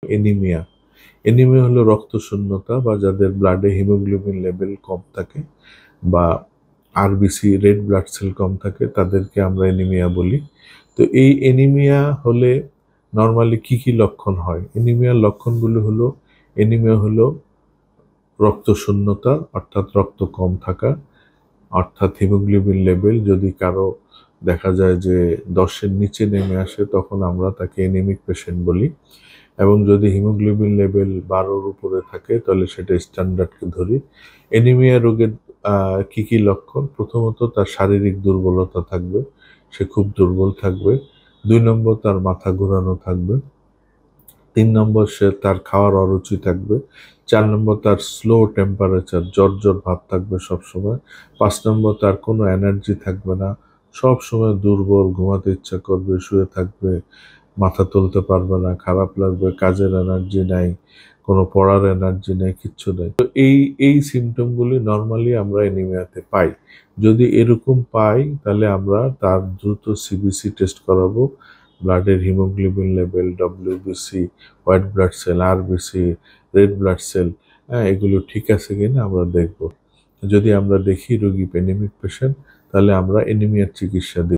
Anaemia. Anaemia হলো রক্তশূন্যতা বা যাদের ব্লাডে হিমোগ্লোবিন লেভেল কম থাকে বা আরবিসি রেড ব্লাড সেল কম থাকে তাদেরকে আমরা এনিমিয়া বলি। তো এই এনিমিয়া হলে নর্মালি কি কি লক্ষণ হয়? এনিমিয়ার লক্ষণগুলো হলো এনিমিয়া হলো রক্তশূন্যতা অর্থাৎ রক্ত কম থাকা, অর্থাৎ হিমোগ্লোবিন লেভেল যদি কারো দেখা যায় যে 10-এর নিচে নেমে আসে তখন আমরা তাকে এনিমিক পেশেন্ট বলি। এবং যদি হিমোগ্লোবিন লেভেল 12-র উপরে থাকে তাহলে সেটা স্ট্যান্ডার্ডকে ধরি। এনিমিয়া রোগের কি কি লক্ষণ? প্রথমত তার শারীরিক দুর্বলতা থাকবে, সে খুব দুর্বল থাকবে। 2 নম্বর তার মাথা ঘোরানো থাকবে। 3 নম্বর তার খাওয়ার অরুচি থাকবে। 4 নম্বর তার স্লো টেম্পারেচার, জ্বর ভাব থাকবে সবসময়। 5 নম্বর তার কোনো এনার্জি থাকবে না, সবসময় দুর্বল, ঘুমাতে ইচ্ছা করবে, শুয়ে থাকবে, মাথা তুলতে পারবে না, খারাপ লাগবে, কাজের এনার্জি নাই, কোনো পড়ার এনার্জি নেই, কিচ্ছু নেই। তো এই সিমটমগুলি নর্মালি আমরা এনিমিয়াতে পাই। যদি এরকম পাই তাহলে আমরা তার দ্রুত সিবিসি টেস্ট করাবো। ব্লাডের haemoglobin level, WBC, white blood cell, RBC, red blood cell, এগুলো ঠিক আছে কিনা আমরা দেখব। যদি আমরা দেখি রোগী এনিমিক পেশেন্ট তাহলে আমরা এনিমিয়ার চিকিৎসা দিই।